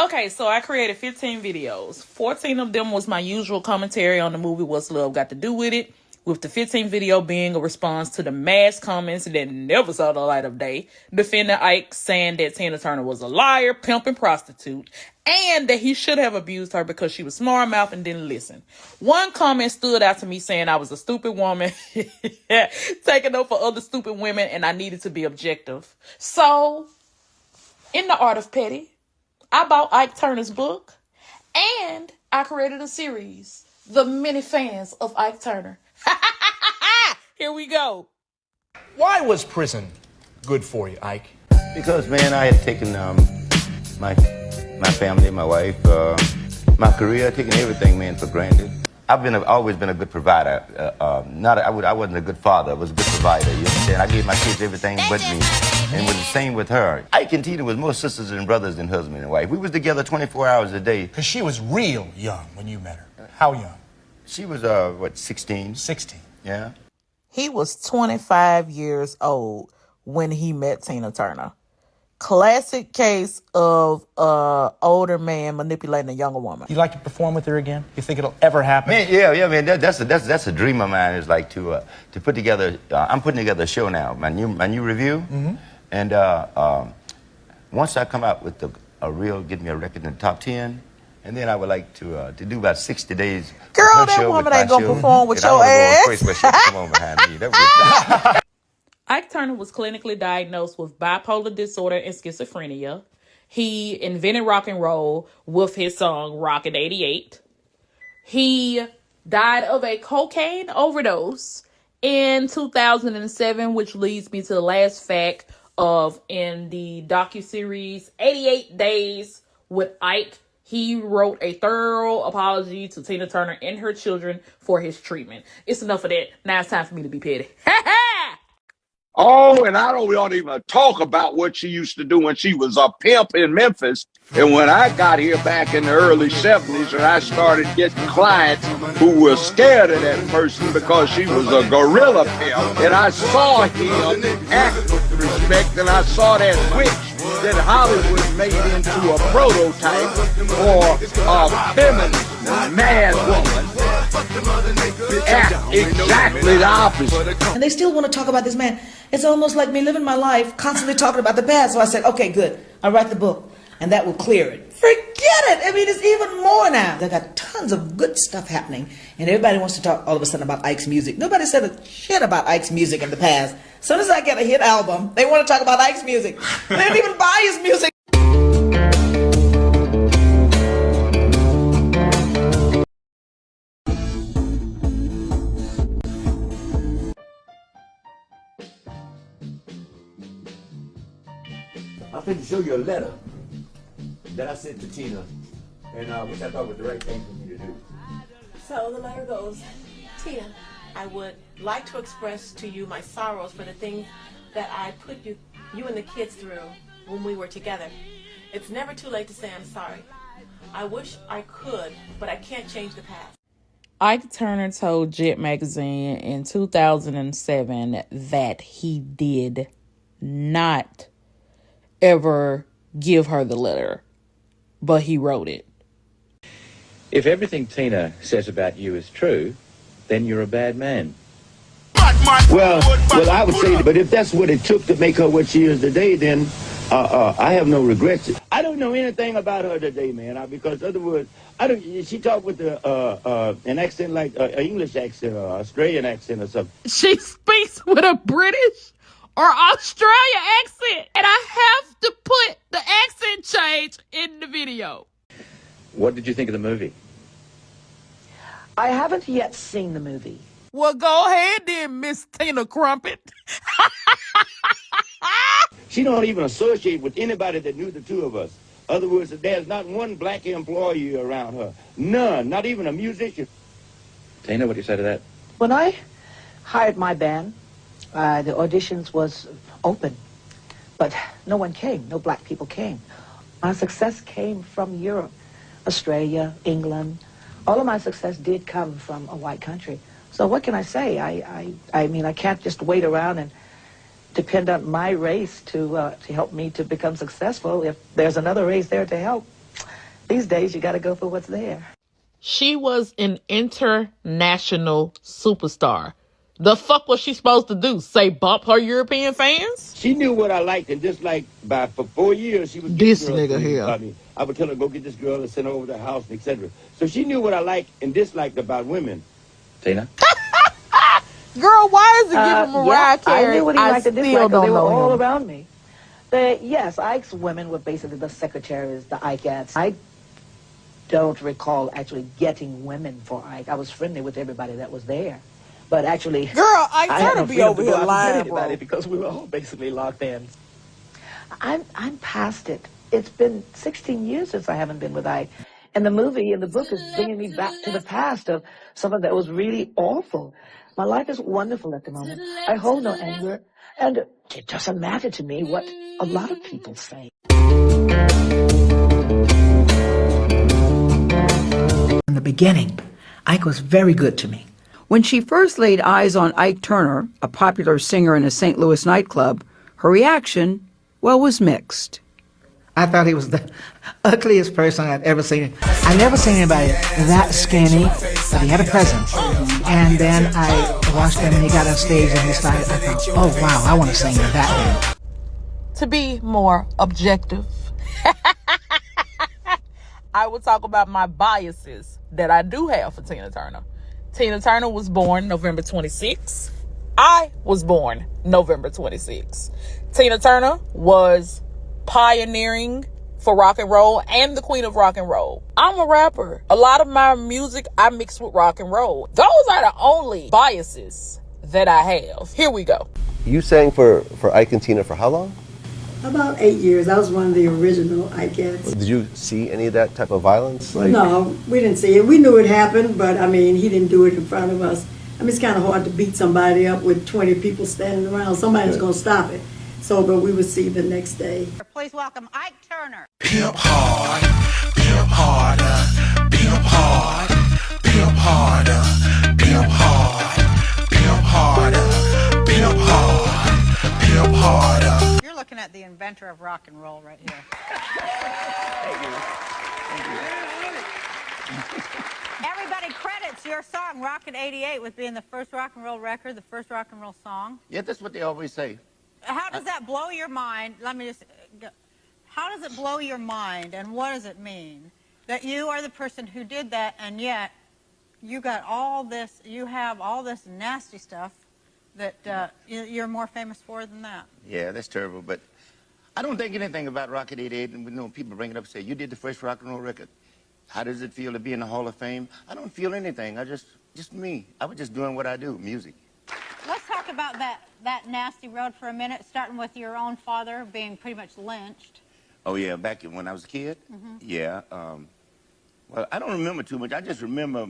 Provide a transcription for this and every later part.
Okay, so I created 15 videos. 14 of them was my usual commentary on the movie What's Love Got to Do With It, with the 15th video being a response to the mass comments that never saw the light of day, defending Ike, saying that Tina Turner was a liar, pimp, and prostitute, and that he should have abused her because she was smart-mouthed and didn't listen. One comment stood out to me saying I was a stupid woman, taking up for other stupid women, and I needed to be objective. So, in the art of petty, I bought Ike Turner's book, and I created a series, The Many Fans of Ike Turner. Here we go. Why was prison good for you, Ike? Because, man, I had taken my family, my wife, my career, taken everything, man, for granted. I've always been a good provider. I wasn't a good father. I was a good provider. You understand? I gave my kids everything but me. And it was the same with her. Ike and Tina was more sisters and brothers than husband and wife. We was together 24 hours a day. Because she was real young when you met her. How young? She was, 16? 16. Yeah. He was 25 years old when he met Tina Turner. Classic case of older man manipulating a younger woman. You like to perform with her again? You think it'll ever happen? Man, yeah, man. That's a dream of mine. Is like to put together. I'm putting together a show now. My new review. Mm-hmm. And once I come out with get me a record in the top 10, and then I would like to do about 60 days. Girl, that woman ain't gonna perform with your ass. Come on behind me. That was Ike Turner was clinically diagnosed with bipolar disorder and schizophrenia. He invented rock and roll with his song Rockin' 88. He died of a cocaine overdose in 2007, which leads me to the last fact of in the docuseries 88 Days with Ike. He wrote a thorough apology to Tina Turner and her children for his treatment. It's enough of that. Now it's time for me to be petty. Oh, and I don't even talk about what she used to do when she was a pimp in Memphis. And when I got here back in the early 70s and I started getting clients who were scared of that person because she was a gorilla pimp, and I saw him act with respect, and I saw that witch that Hollywood made into a prototype for a feminine mad woman act exactly the opposite. And they still want to talk about this man. It's almost like me living my life constantly talking about the past. So I said, okay, good. I'll write the book, and that will clear it. Forget it. I mean, it's even more now. They got tons of good stuff happening, and everybody wants to talk all of a sudden about Ike's music. Nobody said a shit about Ike's music in the past. As soon as I get a hit album, they want to talk about Ike's music. They didn't even buy his music. I'm going to show you a letter that I sent to Tina, and which I thought was the right thing for me to do. So the letter goes, Tina, I would like to express to you my sorrows for the things that I put you and the kids through when we were together. It's never too late to say I'm sorry. I wish I could, but I can't change the past. Ike Turner told Jet Magazine in 2007 that he did not ever give her the letter, but he wrote it. If everything Tina says about you is true, then you're a bad man. Well, I would say, but if that's what it took to make her what she is today, then I have no regrets. I don't know anything about her today, man, because in other words, she talked with an accent like an English accent or Australian accent or something. She speaks with a British or Australia accent, and I have to put the accent change in the video. What did you think of the movie? I haven't yet seen the movie. Well, go ahead then, Miss Tina Crumpet. She don't even associate with anybody that knew the two of us. In other words, there's not one black employee around her. None, not even a musician. Tina, what do you say to that? When I hired my band, the auditions was open, but no one came. No black people came. My success came from Europe, Australia, England. All of my success did come from a white country. So what can I say? I mean, I can't just wait around and depend on my race to help me to become successful. If there's another race there to help, These days, you got to go for what's there. She was an international superstar. The fuck was she supposed to do? Say bump her European fans? She knew what I liked and disliked. For 4 years, she would get This girls nigga to me. here. I mean, I would tell her, go get this girl and send her over to the house, etc. So she knew what I liked and disliked about women. Tina? Girl, why is it giving Mariah Carey? I knew what he liked and still disliked. don't They were know all him. around me. Yes, Ike's women were basically the secretaries, the Ikeettes. I don't recall actually getting women for Ike. I was friendly with everybody that was there. But actually, Girl, Ike I had Turner no be freedom over to go here out and get lying, anybody bro. because we were all basically locked in. I'm past it. It's been 16 years since I haven't been with Ike. And the movie and the book is bringing me back to the past of something that was really awful. My life is wonderful at the moment. I hold no anger. And it doesn't matter to me what a lot of people say. In the beginning, Ike was very good to me. When she first laid eyes on Ike Turner, a popular singer in a St. Louis nightclub, her reaction, well, was mixed. I thought he was the ugliest person I'd ever seen. I never seen anybody that skinny, but he had a presence. And then I watched him and he got on stage and he started, I thought, oh wow, I want to sing that band. To be more objective, I would talk about my biases that I do have for Tina Turner. Tina Turner was born November 26. I was born November 26. Tina Turner was pioneering for rock and roll and the queen of rock and roll. I'm a rapper. A lot of my music I mix with rock and roll. Those are the only biases that I have. Here we go. You sang for Ike and Tina for how long? About 8 years. I was one of the original Ikeettes. Did you see any of that type of violence? No, we didn't see it. We knew it happened, but I mean, he didn't do it in front of us. I mean, it's kind of hard to beat somebody up with 20 people standing around. Somebody's going to stop it. So, but we would see the next day. Please welcome Ike Turner. Pimp hard, pimp harder, pimp hard, pimp harder, pimp hard, pimp harder, pimp hard, pimp harder. You're looking at the inventor of rock and roll right here. Thank you. Everybody credits your song, Rocket 88, with being the first rock and roll record, the first rock and roll song. Yeah, that's what they always say. How does that blow your mind? Let me just go. How does it blow your mind, and what does it mean that you are the person who did that, and yet you got all this, you have all this nasty stuff that you're more famous for than that? Yeah, that's terrible, but I don't think anything about Rocket 88, and you know, people bring it up and say, you did the first rock and roll record. How does it feel to be in the Hall of Fame? I don't feel anything. Just me. I was just doing what I do, music. Let's talk about that nasty road for a minute, starting with your own father being pretty much lynched. Oh, yeah, back when I was a kid? Yeah. Well, I don't remember too much. I just remember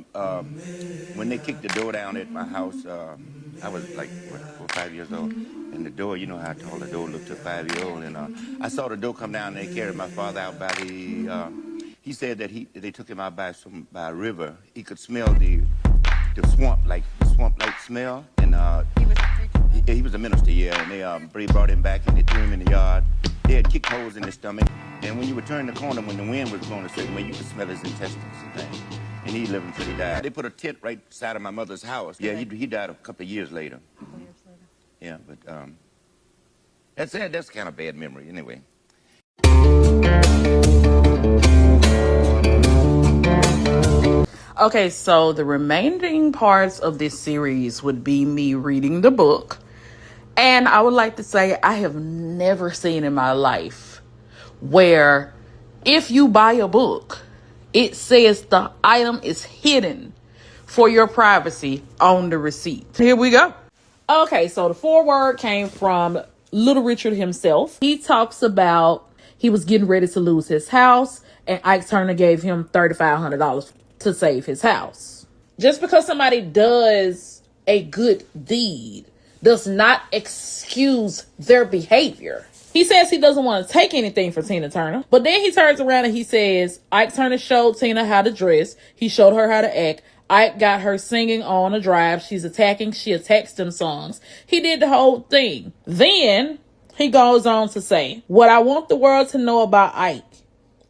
when they kicked the door down at my house. I was like, what, 4 or 5 years old. And the door, you know how tall the door looked to a 5-year-old. And I saw the door come down and they carried my father out by the... he said that they took him out by a river. He could smell the swamp, like the swamp-like smell. And He was a preacher. he was a minister, yeah. And they brought him back and they threw him in the yard. They had kicked holes in his stomach. And when you would turn the corner, when the wind was blowing a certain way, you could smell his intestines and things. And he lived until he died. They put a tent right side of my mother's house. Yeah, he died a couple of years later. Yeah, but that's kind of bad memory anyway. Okay, so the remaining parts of this series would be me reading the book. And I would like to say I have never seen in my life where if you buy a book, it says the item is hidden for your privacy on the receipt. Here we go. Okay, so the foreword came from Little Richard himself. He talks about he was getting ready to lose his house and Ike Turner gave him $3,500 to save his house. Just because somebody does a good deed does not excuse their behavior. He says he doesn't want to take anything from Tina Turner, but then he turns around and he says Ike Turner showed Tina how to dress. He showed her how to act. Ike got her singing on a drive. She attacks them songs. He did the whole thing. Then he goes on to say, what I want the world to know about Ike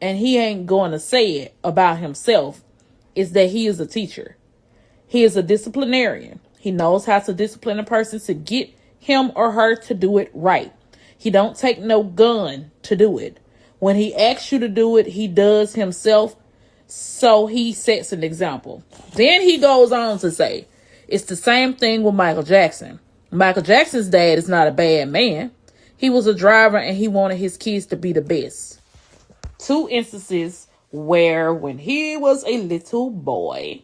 and he ain't going to say it about himself, is that he is a teacher. He is a disciplinarian. He knows how to discipline a person to get him or her to do it right. He don't take no gun to do it. When he asks you to do it, he does himself. So he sets an example. Then he goes on to say, it's the same thing with Michael Jackson. Michael Jackson's dad is not a bad man. He was a driver and he wanted his kids to be the best. 2 instances where when he was a little boy,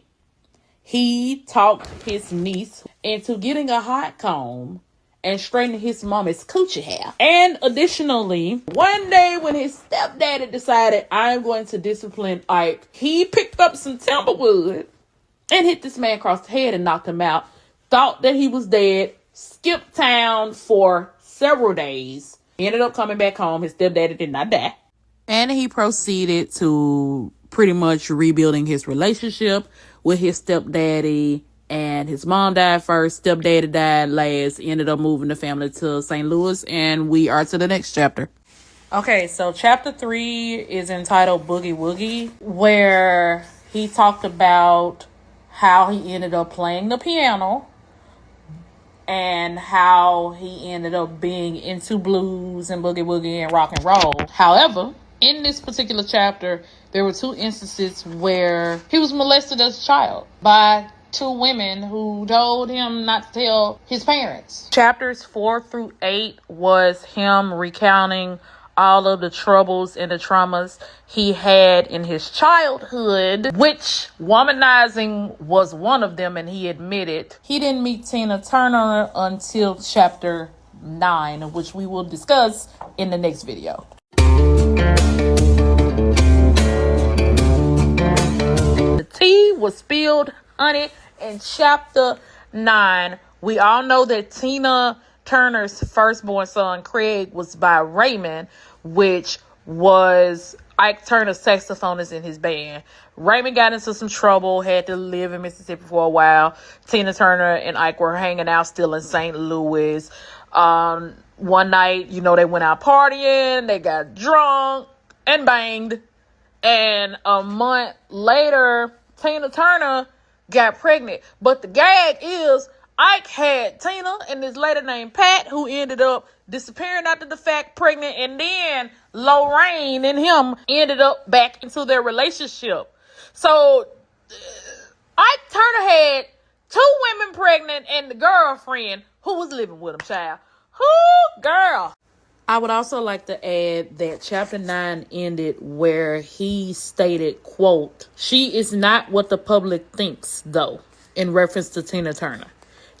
he talked his niece into getting a hot comb and straightening his mama's coochie hair. And additionally, one day when his stepdaddy decided, I'm going to discipline Ike, he picked up some timber wood and hit this man across the head and knocked him out. Thought that he was dead, skipped town for several days. He ended up coming back home. His stepdaddy did not die. And he proceeded to pretty much rebuilding his relationship with his stepdaddy. And his mom died first, stepdaddy died last. He ended up moving the family to St. Louis, and we are to the next chapter. Okay, so chapter 3 is entitled Boogie Woogie, where he talked about how he ended up playing the piano and how he ended up being into blues and boogie woogie and rock and roll. However, in this particular chapter, there were 2 instances where he was molested as a child by 2 women who told him not to tell his parents. Chapters 4 through 8 was him recounting all of the troubles and the traumas he had in his childhood, which womanizing was one of them, and he admitted. He didn't meet Tina Turner until chapter 9, which we will discuss in the next video. The tea was spilled, honey, in chapter 9. We all know that Tina Turner's firstborn son, Craig, was by Raymond, which was Ike Turner's saxophonist in his band. Raymond got into some trouble, had to live in Mississippi for a while. Tina Turner and Ike were hanging out still in St. Louis. One night, they went out partying, they got drunk and banged. And a month later, Tina Turner got pregnant. But the gag is Ike had Tina and this lady named Pat, who ended up disappearing after the fact, pregnant, and then Lorraine and him ended up back into their relationship. So Ike Turner had 2 women pregnant and the girlfriend who was living with him, child. Whoo, girl. I would also like to add that chapter 9 ended where he stated, quote, "She is not what the public thinks, though," in reference to Tina Turner.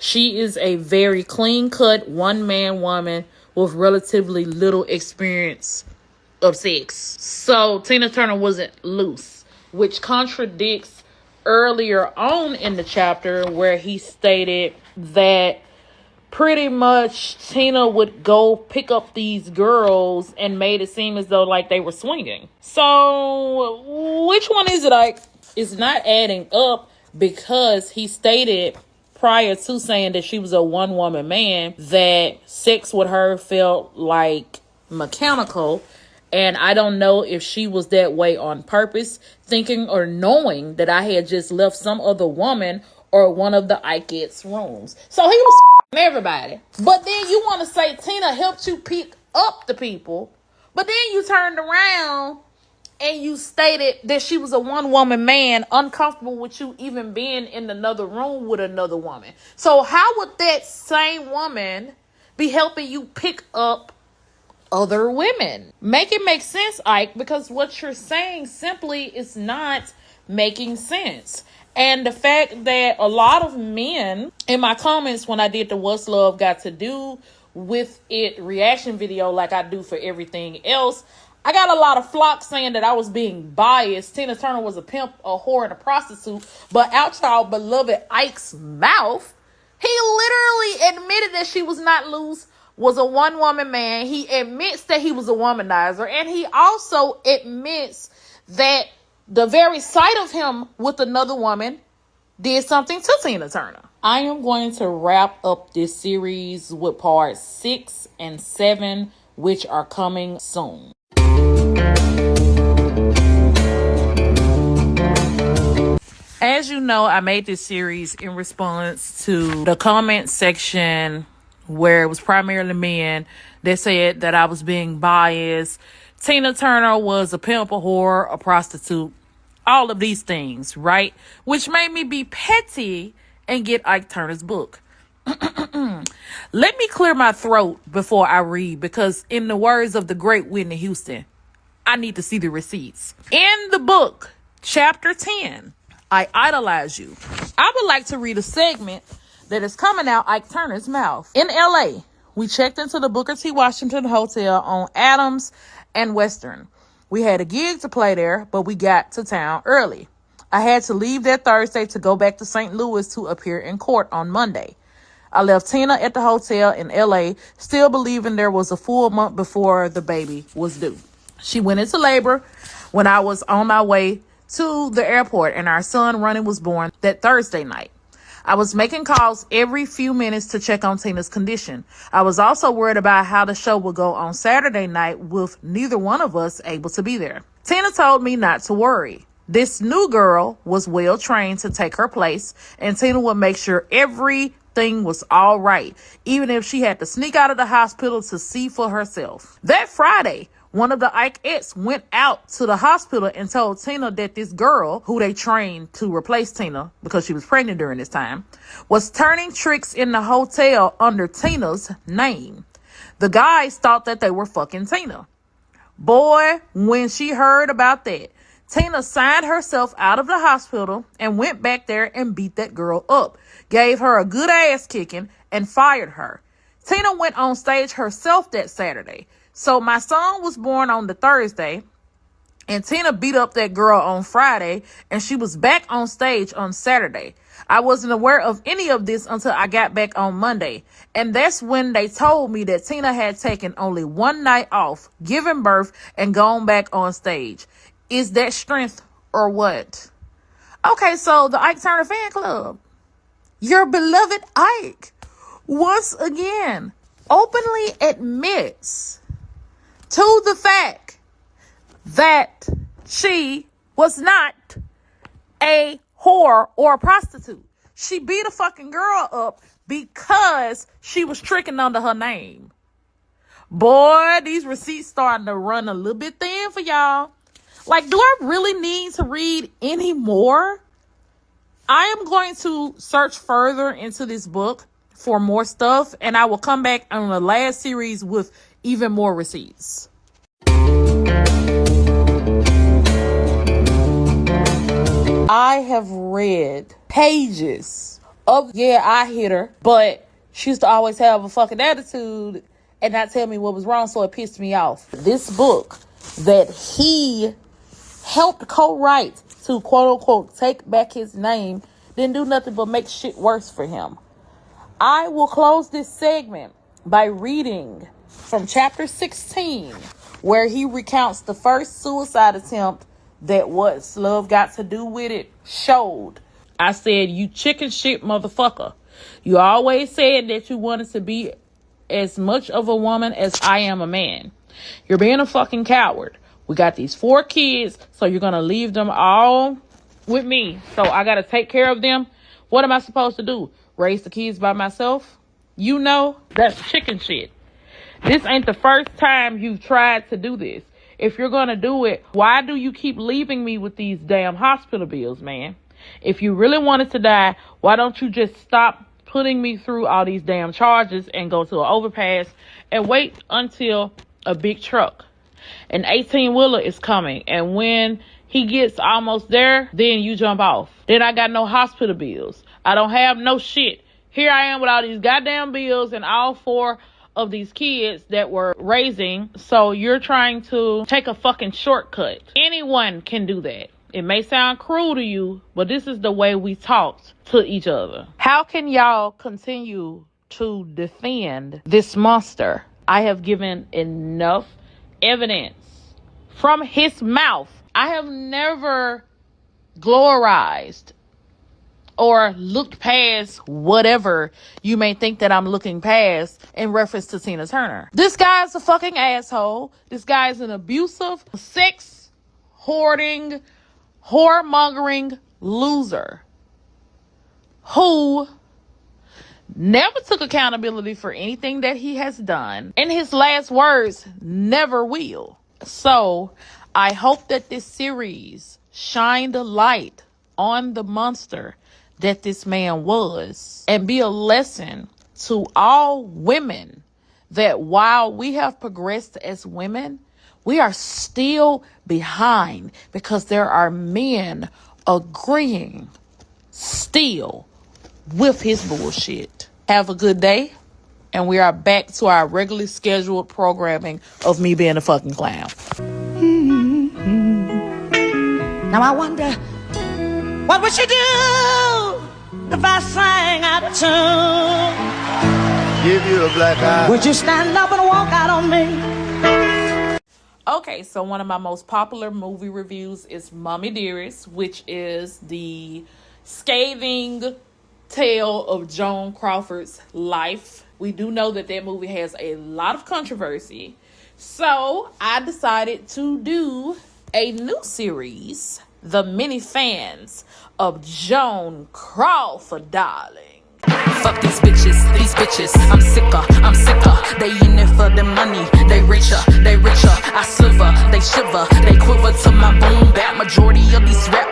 She is a very clean-cut, one-man woman with relatively little experience of sex. So Tina Turner wasn't loose, which contradicts earlier on in the chapter where he stated that pretty much Tina would go pick up these girls and made it seem as though like they were swinging. So which one is it, Ike? It's not adding up, because he stated prior to saying that she was a one-woman man that sex with her felt like mechanical. And I don't know if she was that way on purpose, thinking or knowing that I had just left some other woman or one of the Ike's rooms. So he was everybody. But then you want to say Tina helped you pick up the people. But then you turned around and you stated that she was a one-woman man, uncomfortable with you even being in another room with another woman. So how would that same woman be helping you pick up other women? Make it make sense, Ike, because what you're saying simply is not making sense. And the fact that a lot of men in my comments when I did the What's Love Got to Do with It reaction video, like I do for everything else, I got a lot of flock saying that I was being biased. Tina Turner was a pimp, a whore, and a prostitute. But out y'all beloved Ike's mouth, he literally admitted that she was not loose, was a one-woman man. He admits that he was a womanizer. And he also admits that the very sight of him with another woman did something to Tina Turner. I am going to wrap up this series with parts 6 and 7, which are coming soon. As you know, I made this series in response to the comment section where it was primarily men that said that I was being biased. Tina Turner was a pimp, a whore, a prostitute, all of these things, right? Which made me be petty and get Ike Turner's book. Let me clear my throat before I read, because in the words of the great Whitney Houston, I need to see the receipts. In the book, chapter 10, I idolize you. I would like to read a segment that is coming out Ike Turner's mouth. In LA, we checked into the Booker T. Washington Hotel on Adams and Western. We had a gig to play there, but we got to town early. I had to leave that Thursday to go back to St. Louis to appear in court on Monday. I left Tina at the hotel in LA, still believing there was a full month before the baby was due. She went into labor when I was on my way to the airport, and our son, Ronnie, was born that Thursday night. I was making calls every few minutes to check on Tina's condition. I was also worried about how the show would go on Saturday night with neither one of us able to be there. Tina told me not to worry. This new girl was well trained to take her place, and Tina would make sure everything was all right, even if she had to sneak out of the hospital to see for herself. That Friday, one of the Ikeettes went out to the hospital and told Tina that this girl, who they trained to replace Tina because she was pregnant during this time, was turning tricks in the hotel under Tina's name. The guys thought that they were fucking Tina. Boy, when she heard about that, Tina signed herself out of the hospital and went back there and beat that girl up, gave her a good ass kicking, and fired her. Tina went on stage herself that Saturday. So my son was born on the Thursday, and Tina beat up that girl on Friday, and she was back on stage on Saturday. I wasn't aware of any of this until I got back on Monday, and that's when they told me that Tina had taken only one night off, given birth, and gone back on stage. Is that strength or what? Okay, so the Ike Turner fan club, your beloved Ike, once again, openly admits to the fact that she was not a whore or a prostitute. She beat a fucking girl up because she was tricking under her name. Boy, these receipts starting to run a little bit thin for y'all. Like, do I really need to read any more? I am going to search further into this book for more stuff, and I will come back on the last series with even more receipts. I have read pages of, yeah, I hit her, but she used to always have a fucking attitude and not tell me what was wrong, so it pissed me off. This book that he helped co-write to quote-unquote take back his name didn't do nothing but make shit worse for him. I will close this segment by reading from chapter 16, where he recounts the first suicide attempt that What's Love Got to Do With It showed. I said, you chicken shit motherfucker. You always said that you wanted to be as much of a woman as I am a man. You're being a fucking coward. We got these 4 kids, so you're going to leave them all with me. So I got to take care of them. What am I supposed to do? Raise the kids by myself? You know, that's chicken shit. This ain't the first time you've tried to do this. If you're going to do it, why do you keep leaving me with these damn hospital bills, man? If you really wanted to die, why don't you just stop putting me through all these damn charges and go to an overpass and wait until a big truck? An 18-wheeler is coming, and when he gets almost there, then you jump off. Then I got no hospital bills. I don't have no shit. Here I am with all these goddamn bills and all 4 of these kids that we're raising. So you're trying to take a fucking shortcut. Anyone can do that. It may sound cruel to you, but this is the way we talk to each other. How can y'all continue to defend this monster? I have given enough evidence from his mouth. I have never glorized or looked past whatever you may think that I'm looking past in reference to Tina Turner. This guy's a fucking asshole. This guy's an abusive, sex hoarding, whoremongering loser who never took accountability for anything that he has done. And his last words, never will. So I hope that this series shined a light on the monster that this man was, and be a lesson to all women that while we have progressed as women, we are still behind because there are men agreeing still with his bullshit. Have a good day, and we are back to our regularly scheduled programming of me being a fucking clown. Now I wonder, what would you do if I sang out of tune? Give you a black eye. Would you stand up and walk out on me? Okay, so one of my most popular movie reviews is Mommy Dearest, which is the scathing tale of Joan Crawford's life. We do know that that movie has a lot of controversy. So I decided to do a new series, The Many Fans of Joan Crawford, darling. Fuck these bitches, I'm sicker. They in it for the money, they richer. I sliver, they shiver, they quiver to my boom bap. Majority of these rap